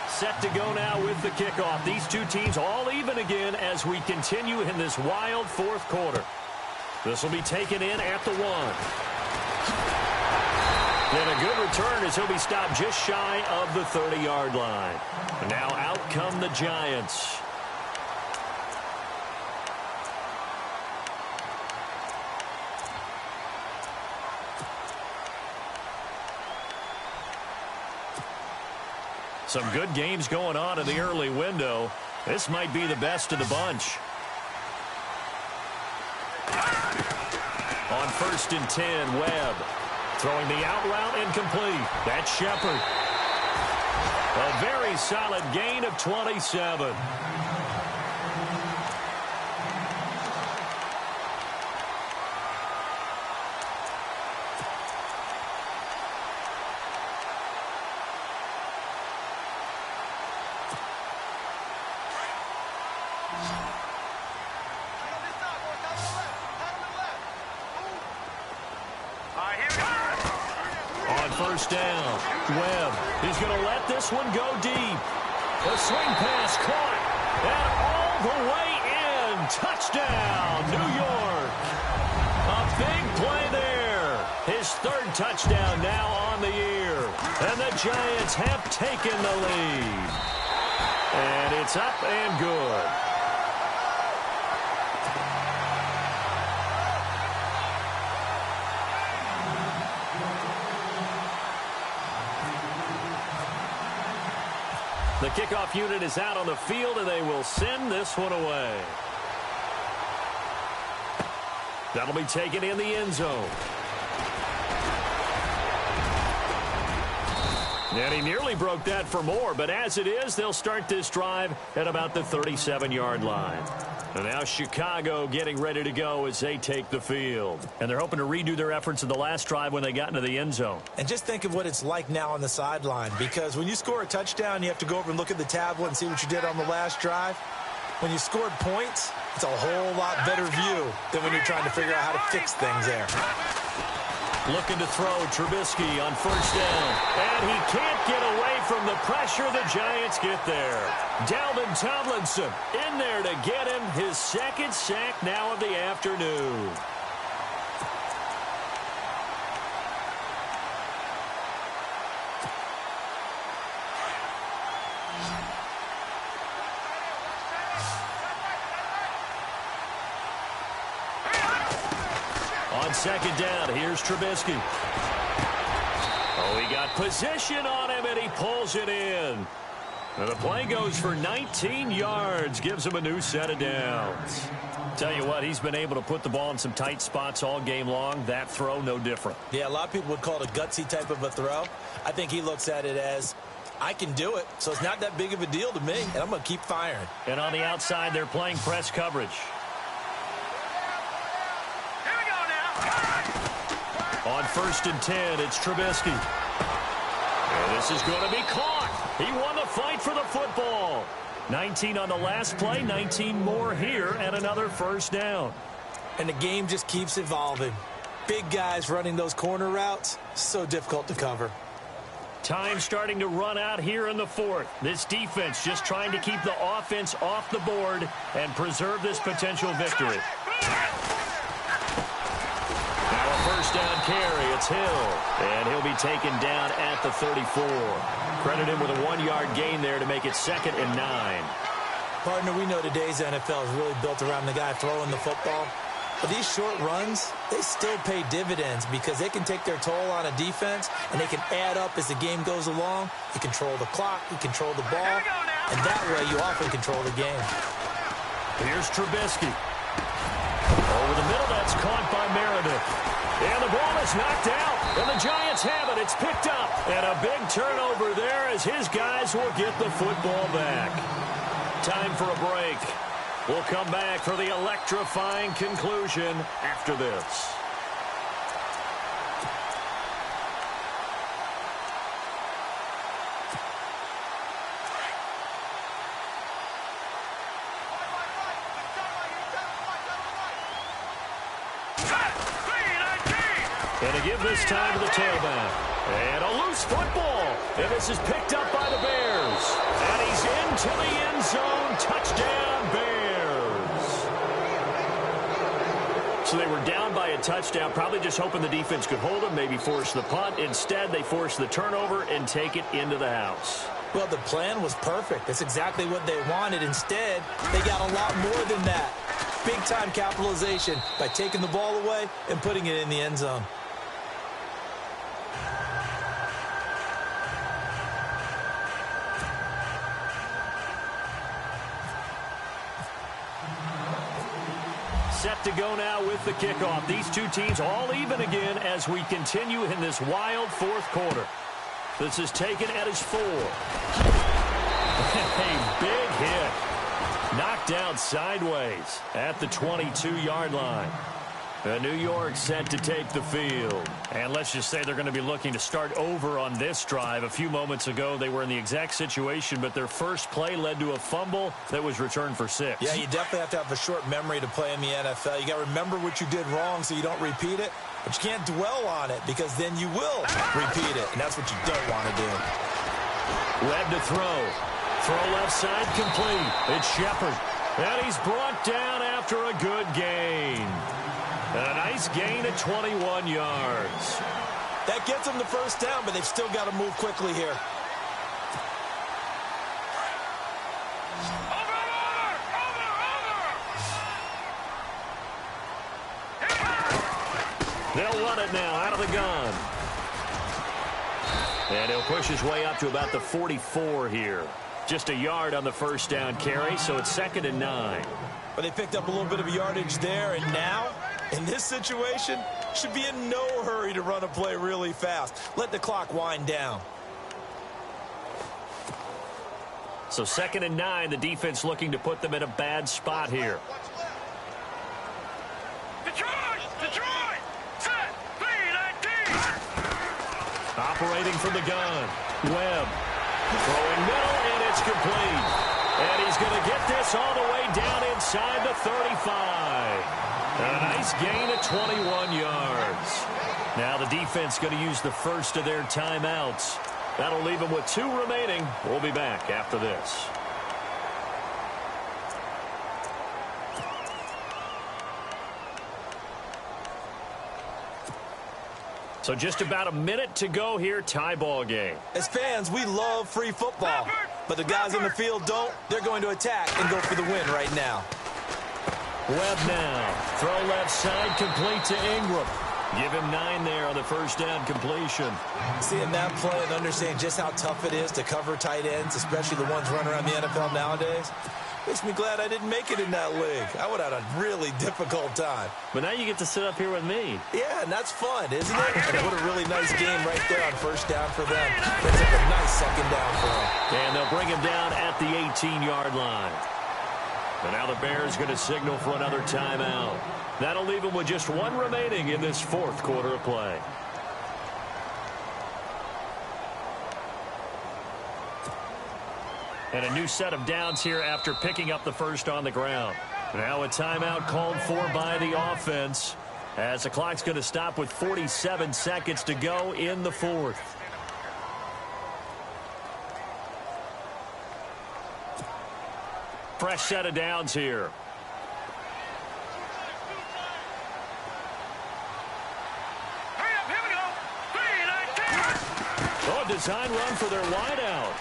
Set to go now with the kickoff. These two teams all even again as we continue in this wild 4th quarter. This will be taken in at the 1. And a good return as he'll be stopped just shy of the 30-yard line. Now out come the Giants. Some good games going on in the early window. This might be the best of the bunch. On 1st and 10, Webb. Throwing the out route incomplete. That's Shepard. A very solid gain of 27. first down. Webb, he's going to let this one go deep. The swing pass caught, and all the way in. Touchdown, New York. A big play there. His third touchdown now on the year. And the Giants have taken the lead. And it's up and good. The kickoff unit is out on the field, and they will send this one away. That'll be taken in the end zone. And he nearly broke that for more, but as it is, they'll start this drive at about the 37-yard line. And now Chicago getting ready to go as they take the field. And they're hoping to redo their efforts in the last drive when they got into the end zone. And just think of what it's like now on the sideline, because when you score a touchdown, you have to go over and look at the tablet and see what you did on the last drive. When you scored points, it's a whole lot better view than when you're trying to figure out how to fix things there. Looking to throw Trubisky on first down. And he can't get away from the pressure. The Giants get there. Dalvin Tomlinson in there to get him his second sack now of the afternoon. On second down, here's Trubisky. Oh, he got position on him, and he pulls it in. And the play goes for 19 yards, gives him a new set of downs. Tell you what, he's been able to put the ball in some tight spots all game long. That throw, no different. Yeah, a lot of people would call it a gutsy type of a throw. I think he looks at it as, I can do it, so it's not that big of a deal to me, and I'm going to keep firing. And on the outside, they're playing press coverage. On first and 10, it's Trubisky. And this is going to be caught. He won the fight for the football. 19 on the last play, 19 more here, and another first down. And the game just keeps evolving. Big guys running those corner routes, so difficult to cover. Time starting to run out here in the fourth. This defense just trying to keep the offense off the board and preserve this potential victory. First down carry, it's Hill. And he'll be taken down at the 34. Credit him with a 1-yard gain there to make it 2nd and 9. Partner, we know today's NFL is really built around the guy throwing the football. But these short runs, they still pay dividends because they can take their toll on a defense, and they can add up as the game goes along. You control the clock, you control the ball, and that way you often control the game. Here's Trubisky. Over the middle, that's caught by Meredith. And the ball is knocked out, and the Giants have it. It's picked up, and a big turnover there as his guys will get the football back. Time for a break. We'll come back for the electrifying conclusion after this. And to give this time to the tailback. And a loose football. And this is picked up by the Bears. And he's into the end zone. Touchdown, Bears. So they were down by a touchdown, probably just hoping the defense could hold them, maybe force the punt. Instead, they force the turnover and take it into the house. Well, the plan was perfect. That's exactly what they wanted. Instead, they got a lot more than that. Big-time capitalization by taking the ball away and putting it in the end zone. Set to go now with the kickoff. These two teams all even again as we continue in this wild fourth quarter. This is taken at his 4. A big hit. Knocked out sideways at the 22-yard line. New York set to take the field. And let's just say they're going to be looking to start over on this drive. A few moments ago, they were in the exact situation, but their first play led to a fumble that was returned for 6. Yeah, you definitely have to have a short memory to play in the NFL. You got to remember what you did wrong so you don't repeat it. But you can't dwell on it because then you will repeat it, and that's what you don't want to do. Webb to throw. Throw left side complete. It's Shepard. And he's brought down after a good gain. A nice gain of 21 yards. That gets them the first down, but they've still got to move quickly here. They'll run it now out of the gun. And he'll push his way up to about the 44 here. Just a yard on the first down carry, so it's 2nd and 9. But they picked up a little bit of yardage there, and now, in this situation, should be in no hurry to run a play really fast. Let the clock wind down. So 2nd and 9, the defense looking to put them in a bad spot here. Detroit! Set! 3-19! Operating from the gun. Webb. Throwing middle, and it's complete. And he's going to get this all the way down inside the 35. A nice gain of 21 yards. Now the defense going to use the first of their timeouts. That'll leave them with 2 remaining. We'll be back after this. So just about a minute to go here, tie ball game. As fans, we love free football. But the guys on the field don't. They're going to attack and go for the win right now. Webb now. Throw left side, complete to Ingram. Give him 9 there on the first down completion. Seeing that play and understanding just how tough it is to cover tight ends, especially the ones running around the NFL nowadays, makes me glad I didn't make it in that league. I would have had a really difficult time. But now you get to sit up here with me. Yeah, and that's fun, isn't it? And what a really nice game right there on first down for them. That's like a nice second down for them. And they'll bring him down at the 18-yard line. And now the Bears going to signal for another timeout. That'll leave them with just 1 remaining in this 4th quarter of play. And a new set of downs here after picking up the first on the ground. Now a timeout called for by the offense as the clock's going to stop with 47 seconds to go in the 4th. Fresh set of downs here. Hurry up, here we go! 3-19! Oh, a design run for their wideout.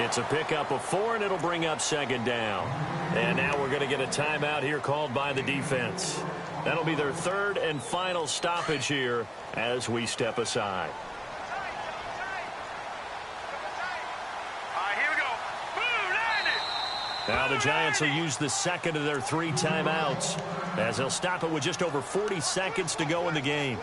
It's a pickup of 4, and it'll bring up 2nd down. And now we're going to get a timeout here called by the defense. That'll be their 3rd and final stoppage here as we step aside. Now the Giants will use the 2nd of their 3 timeouts as they'll stop it with just over 40 seconds to go in the game.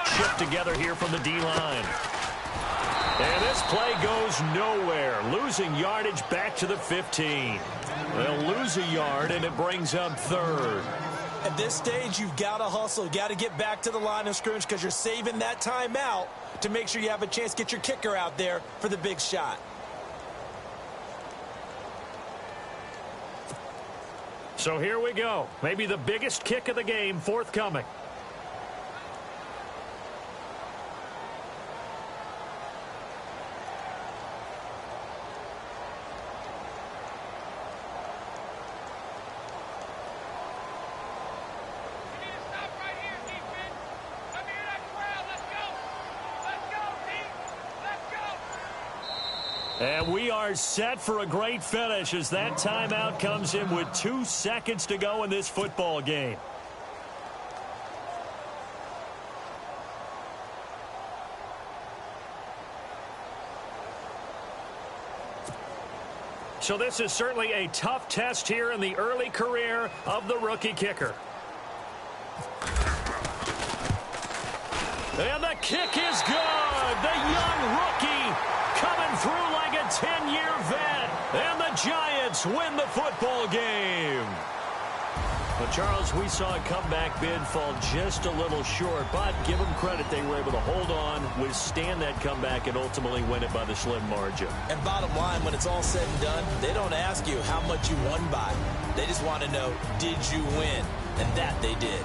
Shift together here from the D-line. And this play goes nowhere. Losing yardage back to the 15. They'll lose a yard, and it brings up 3rd. At this stage, you've got to hustle. You've got to get back to the line of scrimmage because you're saving that timeout to make sure you have a chance to get your kicker out there for the big shot. So here we go. Maybe the biggest kick of the game forthcoming. And we are set for a great finish as that timeout comes in with 2 seconds to go in this football game. So this is certainly a tough test here in the early career of the rookie kicker. And the kick is good. The young rookie coming through like a 10-year vet. And the Giants Giants win the football game. But, Charles, we saw a comeback bid fall just a little short, but give them credit, they were able to hold on, withstand that comeback, and ultimately win it by the slim margin. And bottom line, when it's all said and done, they don't ask you how much you won by. They just want to know, did you win? And that they did.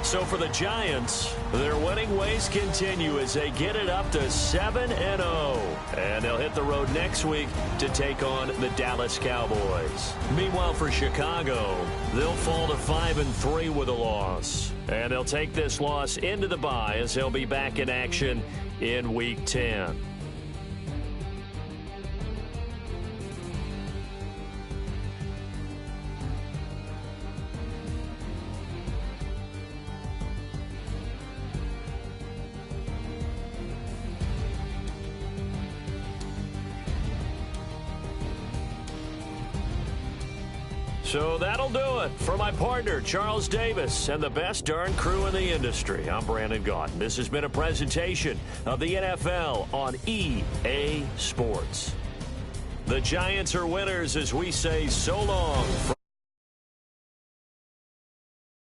So for the Giants, their winning ways continue as they get it up to 7-0. And they'll hit the road next week to take on the Dallas Cowboys. Meanwhile, for Chicago, they'll fall to 5-3 with a loss. And they'll take this loss into the bye as they'll be back in action in Week 10. So that'll do it. For my partner, Charles Davis, and the best darn crew in the industry, I'm Brandon Gaudin. This has been a presentation of the NFL on EA Sports. The Giants are winners as we say so long.